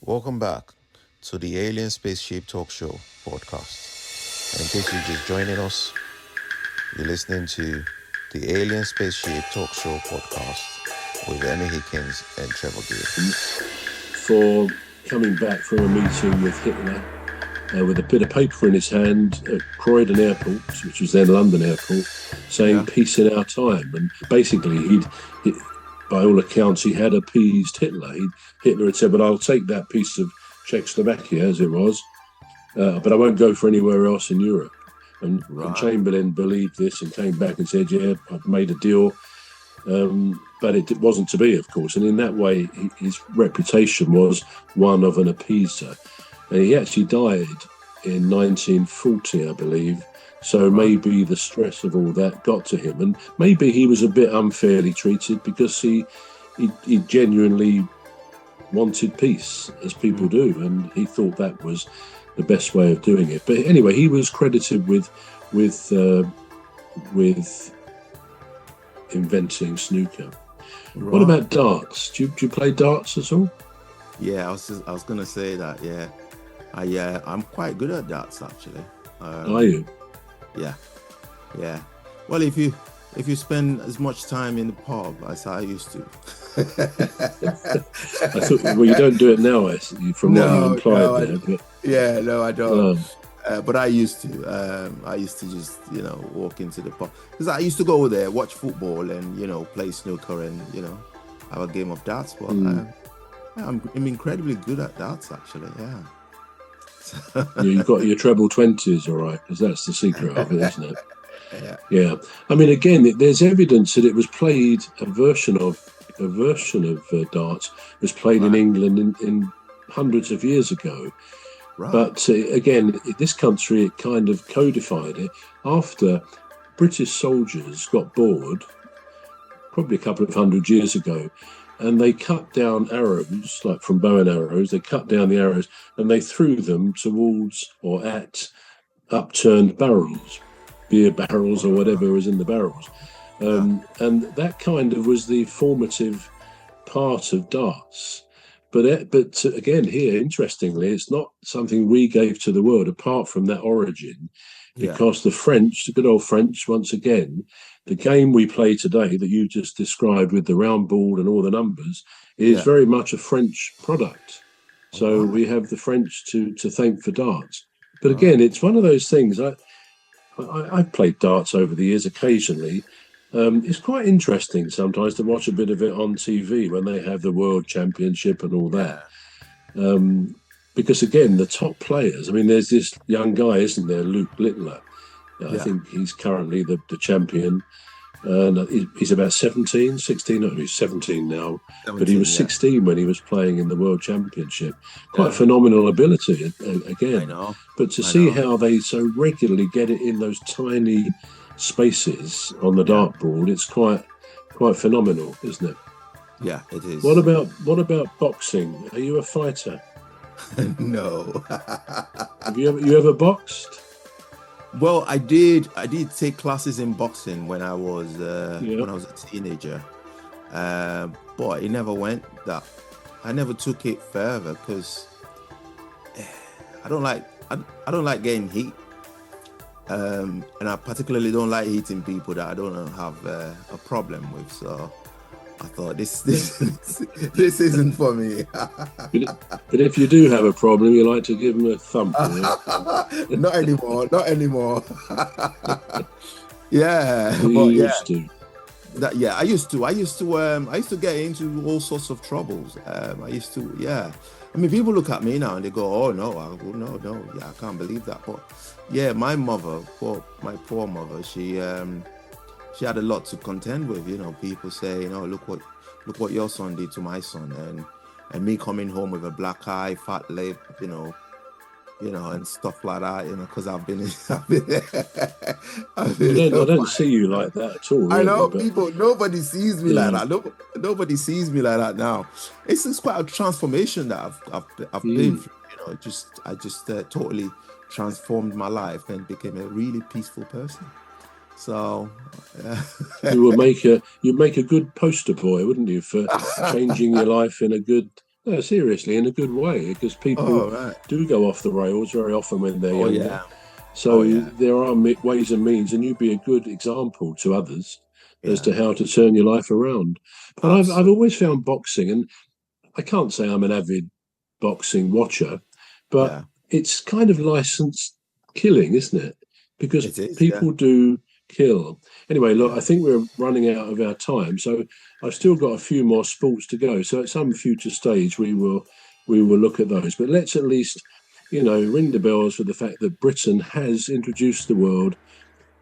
Welcome back to the Alien Spaceship Talk Show podcast. And in case you're just joining us, you're listening to the Alien Spaceship Talk Show podcast with Emmy, Hikins and Trevor. For coming back from a meeting with Hitler with a bit of paper in his hand at Croydon Airport, which was then London Airport, saying peace in our time. And basically, he, by all accounts, he had appeased Hitler. Hitler had said, "But I'll take that piece of Czechoslovakia as it was, but I won't go for anywhere else in Europe." And Chamberlain believed this and came back and said, "Yeah, I've made a deal." But it wasn't to be, of course. And in that way, his reputation was one of an appeaser. And he actually died in 1940, I believe. So maybe the stress of all that got to him. And maybe he was a bit unfairly treated because he genuinely wanted peace, as people do. And he thought that was the best way of doing it. But anyway, he was credited with inventing snooker. Right. What about darts? Do you play darts at all? Yeah, I was going to say that. Yeah, I'm quite good at darts actually. Are you? Yeah. Well, if you spend as much time in the pub as I used to. I thought, well, you don't do it now, from what you implied there. But... Yeah, no, I don't. But I used to. I used to just, walk into the pub because I used to go there, watch football, and play snooker and have a game of darts. But I'm incredibly good at darts, actually. Yeah. You've got your treble 20s, all right, because that's the secret of it, isn't it? Yeah. I mean, again, there's evidence that it was played. A version of darts was played in England in hundreds of years ago. Right. But again, in this country, it kind of codified it after British soldiers got bored, probably a couple of hundred years ago, and they cut down arrows, like from bow and arrows. They cut down the arrows and they threw them towards or at upturned barrels, beer barrels or whatever was in the barrels. And that kind of was the formative part of darts. But again, here, interestingly, it's not something we gave to the world apart from that origin, because the French, the good old French, once again, the game we play today that you just described with the round ball and all the numbers is very much a French product. So we have the French to thank for darts. But again, it's one of those things. I've played darts over the years occasionally. It's quite interesting sometimes to watch a bit of it on TV when they have the World Championship and all that. Because again, the top players, I mean, there's this young guy, isn't there, Luke Littler. I think he's currently the champion. And he's about 16, no, he's 17 now. 17, but he was 16 when he was playing in the World Championship. Quite phenomenal ability, again. I know. But to see how they so regularly get it in those tiny spaces on the dartboard, it's quite phenomenal, isn't it? Yeah, it is. What about boxing? Are you a fighter? No. Have you ever boxed? Well, I did take classes in boxing when I was a teenager, but it never went that. I never took it further because I don't like getting heat. And I particularly don't like hitting people that I don't have a problem with. So I thought this isn't for me. But if you do have a problem, you like to give them a thump. Not anymore. Yeah, you used to. I used to get into all sorts of troubles. I used to, I mean, people look at me now and they go, "Oh no, I can't believe that." But yeah, my poor mother, she had a lot to contend with. People saying, "Oh, look what your son did to my son," and me coming home with a black eye, fat lip, and stuff like that. Because I've been. I don't see you like that at all. Really, I know people. Nobody sees me like that. Nobody sees me like that now. It's quite a transformation that I've been through. I just totally transformed my life and became a really peaceful person. So you'd make a good poster boy, wouldn't you, for changing your life in a good No, seriously, in a good way, because people do go off the rails very often when they're younger. Yeah. So there are ways and means, and you'd be a good example to others as to how to turn your life around. But I've always found boxing, and I can't say I'm an avid boxing watcher, but it's kind of licensed killing, isn't it? Because people do kill. Anyway, look, I think we're running out of our time, so I've still got a few more sports to go. So at some future stage, we will look at those. But let's at least, ring the bells for the fact that Britain has introduced the world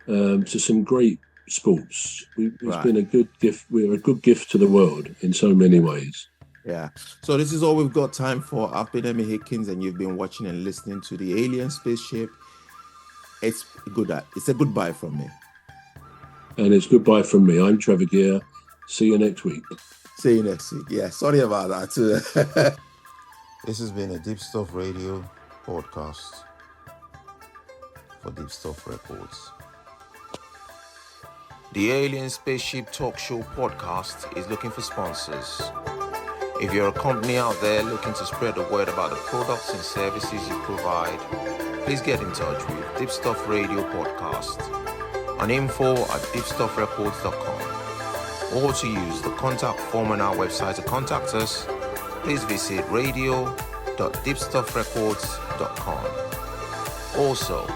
to some great sports. It's been a good gift. We're a good gift to the world in so many ways. Yeah. So this is all we've got time for. I've been Emmy Hikins, and you've been watching and listening to the Alien Spaceship. It's a goodbye from me. And it's goodbye from me. I'm Trevor Gear. See you next week. See you next week. Yeah, sorry about that too. This has been a Deepstuff Radio podcast for Deepstuff Records. The Alien Spaceship Talk Show podcast is looking for sponsors. If you're a company out there looking to spread the word about the products and services you provide, please get in touch with Deepstuff Radio Podcast on info@deepstuffrecords.com, or to use the contact form on our website to contact us, please visit radio.deepstuffrecords.com. Also,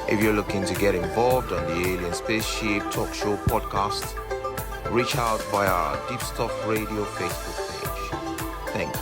if you're looking to get involved on the Alien Spaceship Talk Show podcast, reach out via our Deepstuff Radio Facebook page. Thank you.